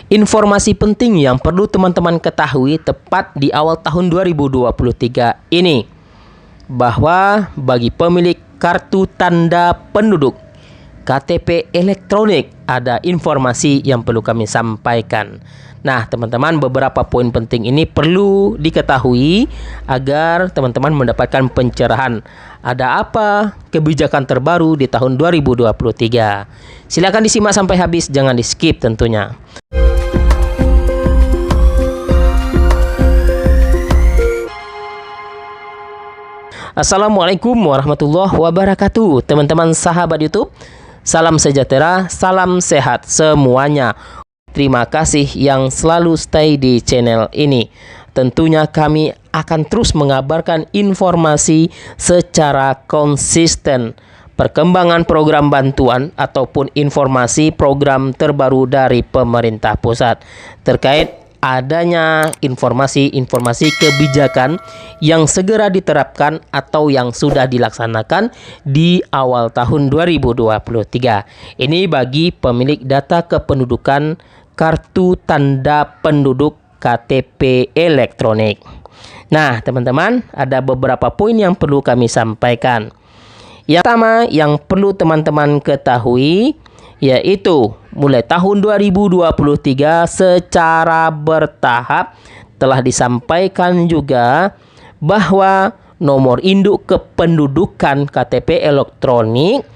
Informasi penting yang perlu teman-teman ketahui tepat di awal tahun 2023 ini, bahwa bagi pemilik kartu tanda penduduk KTP elektronik ada informasi yang perlu kami sampaikan. Nah, teman-teman, beberapa poin penting ini perlu diketahui agar teman-teman mendapatkan pencerahan. Ada apa kebijakan terbaru di tahun 2023? Silakan disimak sampai habis, jangan di-skip tentunya. Assalamualaikum warahmatullahi wabarakatuh. Teman-teman sahabat YouTube, salam sejahtera, salam sehat semuanya. Terima kasih yang selalu stay di channel ini. Tentunya kami akan terus mengabarkan informasi secara konsisten, perkembangan program bantuan ataupun informasi program terbaru dari pemerintah pusat terkait adanya informasi-informasi kebijakan yang segera diterapkan atau yang sudah dilaksanakan di awal tahun 2023. Ini bagi pemilik data kependudukan kartu tanda penduduk KTP elektronik. Nah, teman-teman, ada beberapa poin yang perlu kami sampaikan. Yang pertama yang perlu teman-teman ketahui yaitu mulai tahun 2023 secara bertahap telah disampaikan juga bahwa nomor induk kependudukan KTP elektronik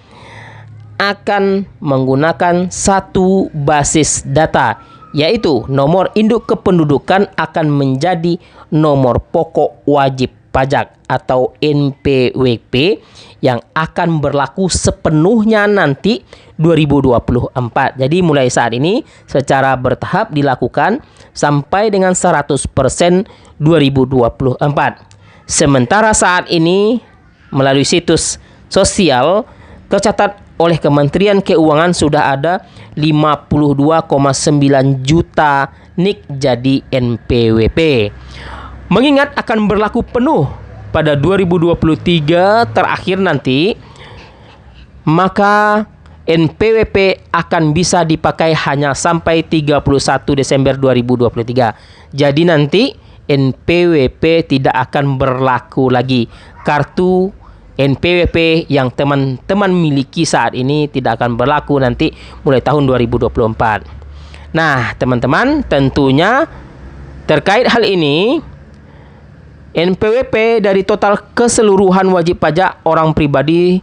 akan menggunakan satu basis data, yaitu nomor induk kependudukan akan menjadi nomor pokok wajib pajak atau NPWP yang akan berlaku sepenuhnya nanti 2024. Jadi mulai saat ini secara bertahap dilakukan sampai dengan 100% 2024. Sementara saat ini melalui situs sosial tercatat oleh Kementerian Keuangan sudah ada 52,9 juta NIK jadi NPWP. Mengingat akan berlaku penuh pada 2023 terakhir nanti, maka NPWP akan bisa dipakai hanya sampai 31 Desember 2023. Jadi nanti NPWP tidak akan berlaku lagi. Kartu NPWP yang teman-teman miliki saat ini tidak akan berlaku nanti mulai tahun 2024. Nah, teman-teman, tentunya terkait hal ini, NPWP dari total keseluruhan wajib pajak orang pribadi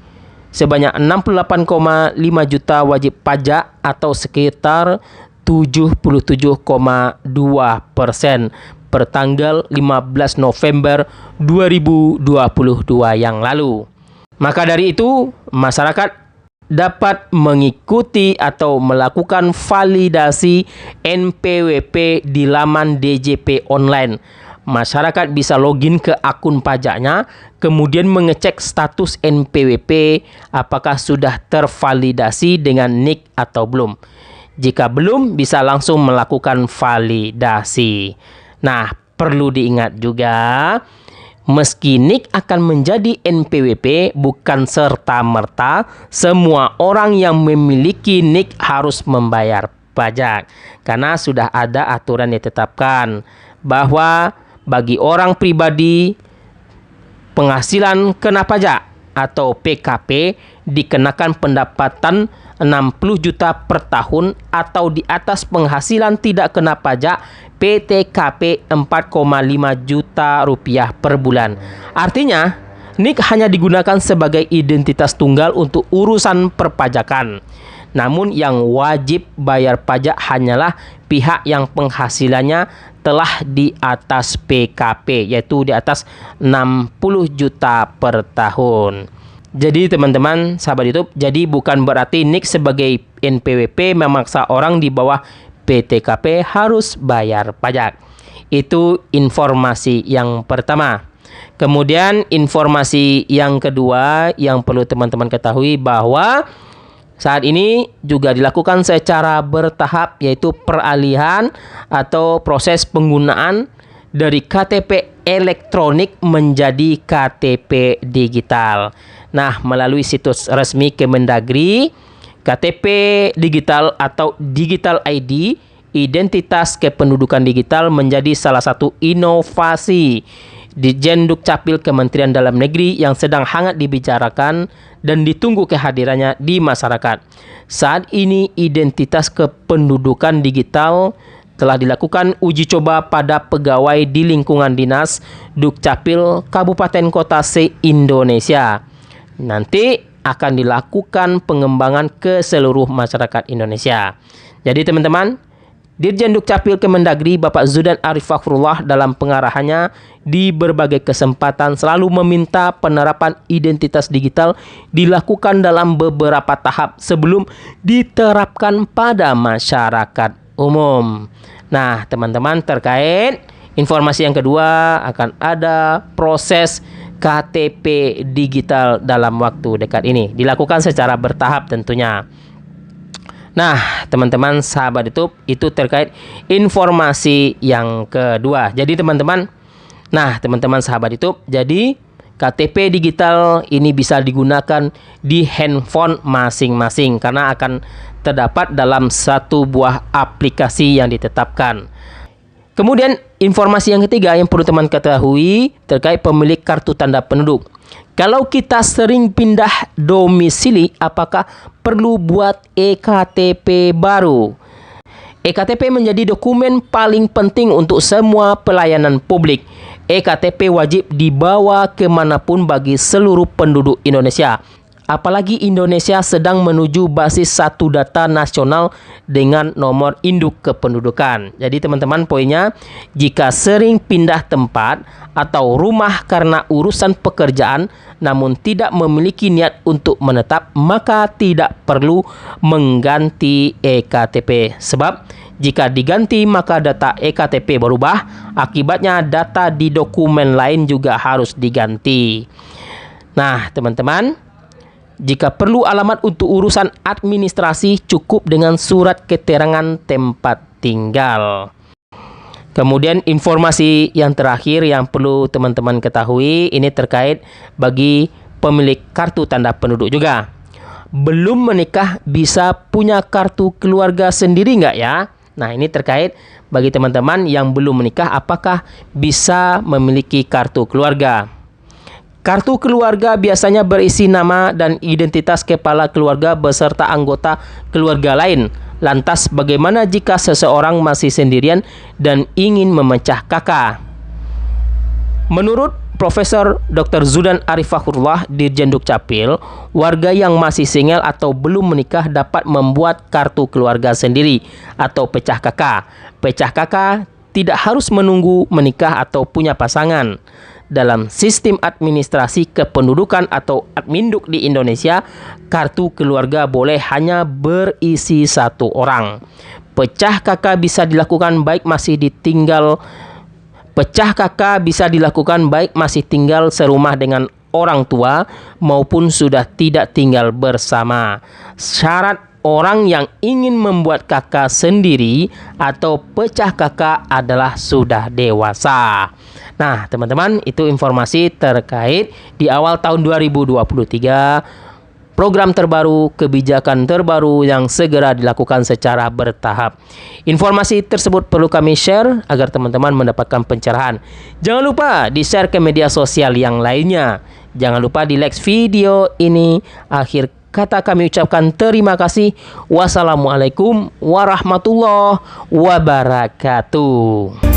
sebanyak 68,5 juta wajib pajak atau sekitar 77,2% per tanggal 15 November 2022 yang lalu. Maka dari itu, masyarakat dapat mengikuti atau melakukan validasi NPWP di laman DJP online. Masyarakat bisa login ke akun pajaknya, kemudian mengecek status NPWP apakah sudah tervalidasi dengan NIK atau belum. Jika belum, bisa langsung melakukan validasi. Nah, perlu diingat juga, meski NIK akan menjadi NPWP, bukan serta-merta semua orang yang memiliki NIK harus membayar pajak. Karena sudah ada aturan yang ditetapkan bahwa bagi orang pribadi, penghasilan kena pajak atau PKP dikenakan pendapatan 60 juta per tahun atau di atas penghasilan tidak kena pajak PTKP 4,5 juta rupiah per bulan. Artinya, NIK hanya digunakan sebagai identitas tunggal untuk urusan perpajakan. Namun yang wajib bayar pajak hanyalah pihak yang penghasilannya telah di atas PKP, yaitu di atas 60 juta per tahun. Jadi teman-teman sahabat YouTube, jadi bukan berarti NIK sebagai NPWP memaksa orang di bawah PTKP harus bayar pajak. Itu informasi yang pertama. Kemudian informasi yang kedua yang perlu teman-teman ketahui bahwa saat ini juga dilakukan secara bertahap, yaitu peralihan atau proses penggunaan dari KTP elektronik menjadi KTP digital. Nah, melalui situs resmi Kemendagri, KTP digital atau Digital ID identitas kependudukan digital menjadi salah satu inovasi Ditjen Dukcapil Kementerian Dalam Negeri yang sedang hangat dibicarakan dan ditunggu kehadirannya di masyarakat. Saat ini identitas kependudukan digital telah dilakukan uji coba pada pegawai di lingkungan dinas Dukcapil Kabupaten Kota se-Indonesia. Nanti akan dilakukan pengembangan ke seluruh masyarakat Indonesia. Jadi teman-teman, Dirjen Dukcapil Kemendagri Bapak Zudan Arif Fakhrullah dalam pengarahannya di berbagai kesempatan selalu meminta penerapan identitas digital dilakukan dalam beberapa tahap sebelum diterapkan pada masyarakat umum. Nah, teman-teman, terkait informasi yang kedua, akan ada proses KTP digital dalam waktu dekat ini. Dilakukan secara bertahap tentunya. Nah, teman-teman sahabat YouTube, itu terkait informasi yang kedua. Jadi teman-teman sahabat YouTube, jadi KTP digital ini bisa digunakan di handphone masing-masing karena akan terdapat dalam satu buah aplikasi yang ditetapkan. Kemudian informasi yang ketiga yang perlu teman ketahui terkait pemilik kartu tanda penduduk. Kalau kita sering pindah domisili, apakah perlu buat EKTP baru? EKTP menjadi dokumen paling penting untuk semua pelayanan publik. EKTP wajib dibawa kemanapun bagi seluruh penduduk Indonesia. Apalagi Indonesia sedang menuju basis satu data nasional dengan nomor induk kependudukan. Jadi teman-teman, poinnya, jika sering pindah tempat atau rumah karena urusan pekerjaan namun tidak memiliki niat untuk menetap, maka tidak perlu mengganti EKTP. Sebab jika diganti maka data EKTP berubah, akibatnya data di dokumen lain juga harus diganti. Nah, teman-teman, jika perlu alamat untuk urusan administrasi, cukup dengan surat keterangan tempat tinggal. Kemudian informasi yang terakhir yang perlu teman-teman ketahui, ini terkait bagi pemilik kartu tanda penduduk juga. Belum menikah bisa punya kartu keluarga sendiri nggak ya? Nah, ini terkait bagi teman-teman yang belum menikah, apakah bisa memiliki kartu keluarga? Kartu keluarga biasanya berisi nama dan identitas kepala keluarga beserta anggota keluarga lain. Lantas bagaimana jika seseorang masih sendirian dan ingin memecah KK? Menurut Profesor Dr. Zudan Arif Fakhrullah, Dirjen Dukcapil, warga yang masih single atau belum menikah dapat membuat kartu keluarga sendiri atau pecah KK. Pecah KK tidak harus menunggu menikah atau punya pasangan. Dalam sistem administrasi kependudukan atau Adminduk di Indonesia, kartu keluarga boleh hanya berisi satu orang. Pecah KK bisa dilakukan baik masih tinggal serumah dengan orang tua maupun sudah tidak tinggal bersama. Syarat orang yang ingin membuat KK sendiri atau pecah KK adalah sudah dewasa. Nah, teman-teman, itu informasi terkait di awal tahun 2023, program terbaru, kebijakan terbaru yang segera dilakukan secara bertahap. Informasi tersebut perlu kami share agar teman-teman mendapatkan pencerahan. Jangan lupa di-share ke media sosial yang lainnya. Jangan lupa di-like video ini. Akhir kata kami ucapkan terima kasih. Wassalamualaikum warahmatullahi wabarakatuh.